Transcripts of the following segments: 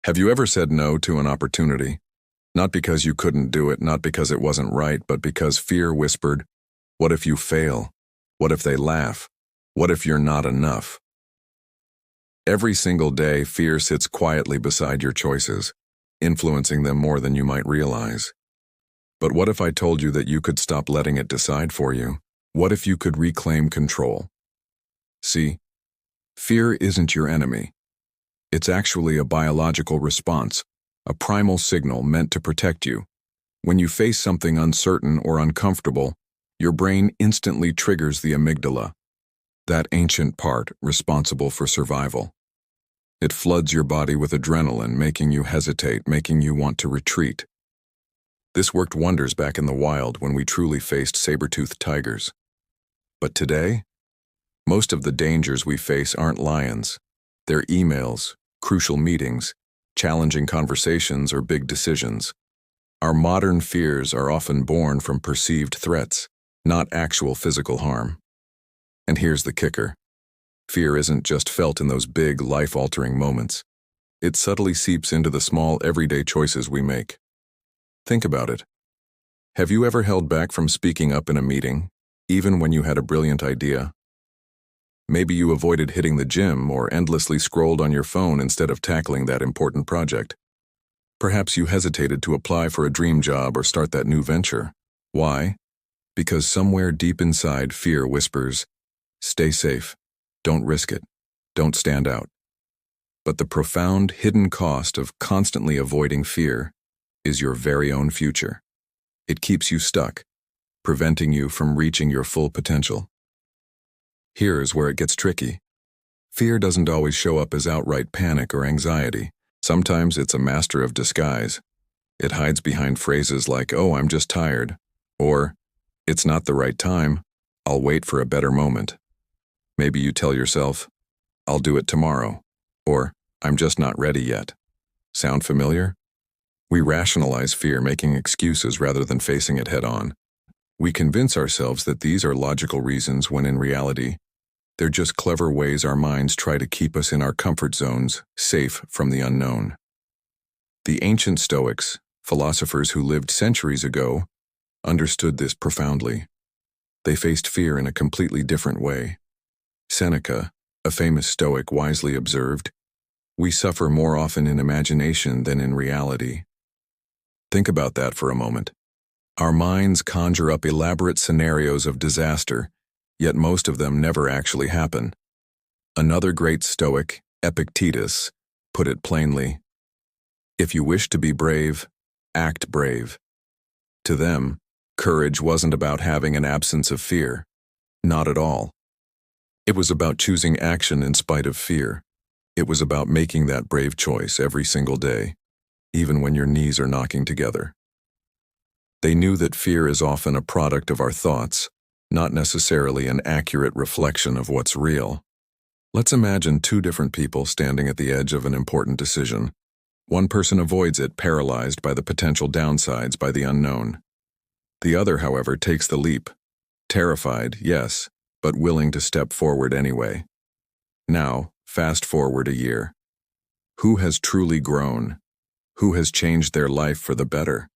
Have you ever said no to an opportunity? Not because you couldn't do it, not because it wasn't right, but because fear whispered, what if you fail? What if they laugh? What if you're not enough? Every single day, fear sits quietly beside your choices, influencing them more than you might realize. But what if I told you that you could stop letting it decide for you? What if you could reclaim control? See, fear isn't your enemy. It's actually a biological response, a primal signal meant to protect you. When you face something uncertain or uncomfortable, your brain instantly triggers the amygdala, that ancient part responsible for survival. It floods your body with adrenaline, making you hesitate, making you want to retreat. This worked wonders back in the wild when we truly faced saber-toothed tigers. But today, most of the dangers we face aren't lions. They're emails, crucial meetings, challenging conversations, or big decisions. Our modern fears are often born from perceived threats, not actual physical harm. And here's the kicker. Fear isn't just felt in those big, life-altering moments. It subtly seeps into the small, everyday choices we make. Think about it. Have you ever held back from speaking up in a meeting, even when you had a brilliant idea? Maybe you avoided hitting the gym or endlessly scrolled on your phone instead of tackling that important project. Perhaps you hesitated to apply for a dream job or start that new venture. Why? Because somewhere deep inside, fear whispers, stay safe, don't risk it, don't stand out. But the profound, hidden cost of constantly avoiding fear is your very own future. It keeps you stuck, preventing you from reaching your full potential. Here's where it gets tricky. Fear doesn't always show up as outright panic or anxiety. Sometimes it's a master of disguise. It hides behind phrases like, oh, I'm just tired, or, it's not the right time, I'll wait for a better moment. Maybe you tell yourself, I'll do it tomorrow, or, I'm just not ready yet. Sound familiar? We rationalize fear, making excuses rather than facing it head on. We convince ourselves that these are logical reasons when in reality, they're just clever ways our minds try to keep us in our comfort zones, safe from the unknown. The ancient Stoics, philosophers who lived centuries ago, understood this profoundly. They faced fear in a completely different way. Seneca, a famous Stoic, wisely observed, "We suffer more often in imagination than in reality." Think about that for a moment. Our minds conjure up elaborate scenarios of disaster, yet most of them never actually happen. Another great Stoic, Epictetus, put it plainly, if you wish to be brave, act brave. To them, courage wasn't about having an absence of fear. Not at all. It was about choosing action in spite of fear. It was about making that brave choice every single day, even when your knees are knocking together. They knew that fear is often a product of our thoughts, not necessarily an accurate reflection of what's real. Let's imagine two different people standing at the edge of an important decision. One person avoids it, paralyzed by the potential downsides, by the unknown. The other, however, takes the leap, terrified, yes, but willing to step forward anyway. Now, fast forward a year. Who has truly grown? Who has changed their life for the better?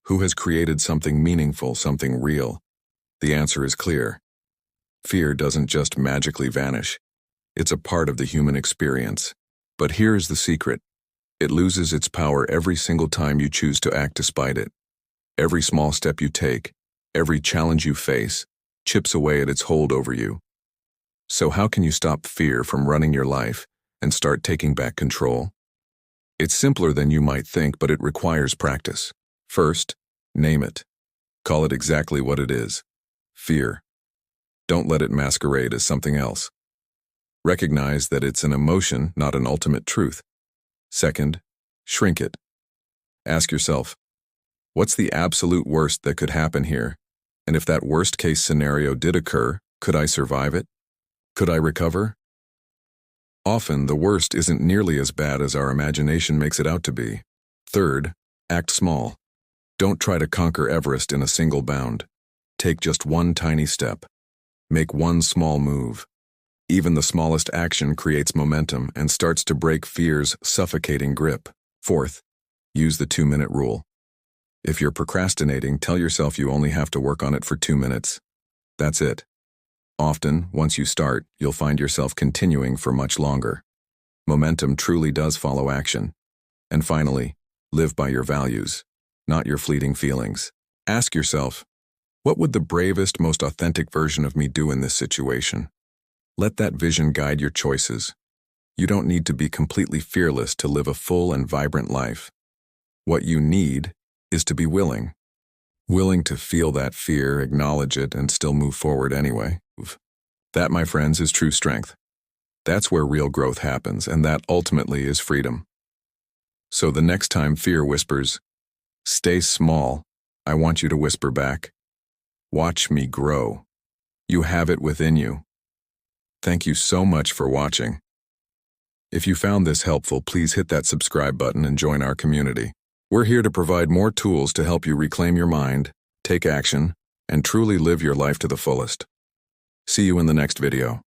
Who has created something meaningful, something real? The answer is clear. Fear doesn't just magically vanish. It's a part of the human experience. But here's the secret. It loses its power every single time you choose to act despite it. Every small step you take, every challenge you face, chips away at its hold over you. So how can you stop fear from running your life and start taking back control? It's simpler than you might think, but it requires practice. First, name it. Call it exactly what it is. Fear. Don't let it masquerade as something else. Recognize that it's an emotion, not an ultimate truth. Second, shrink it. Ask yourself, what's the absolute worst that could happen here? And if that worst-case scenario did occur, could I survive it? Could I recover? Often, the worst isn't nearly as bad as our imagination makes it out to be. Third, act small. Don't try to conquer Everest in a single bound. Take just one tiny step. Make one small move. Even the smallest action creates momentum and starts to break fear's suffocating grip. Fourth, use the 2-minute rule. If you're procrastinating, tell yourself you only have to work on it for 2 minutes. That's it. Often, once you start, you'll find yourself continuing for much longer. Momentum truly does follow action. And finally, live by your values, not your fleeting feelings. Ask yourself, what would the bravest, most authentic version of me do in this situation? Let that vision guide your choices. You don't need to be completely fearless to live a full and vibrant life. What you need is to be willing. Willing to feel that fear, acknowledge it, and still move forward anyway. That, my friends, is true strength. That's where real growth happens, and that ultimately is freedom. So the next time fear whispers, "Stay small," I want you to whisper back, "Watch me grow." You have it within you. Thank you so much for watching. If you found this helpful, please hit that subscribe button and join our community. We're here to provide more tools to help you reclaim your mind, take action, and truly live your life to the fullest. See you in the next video.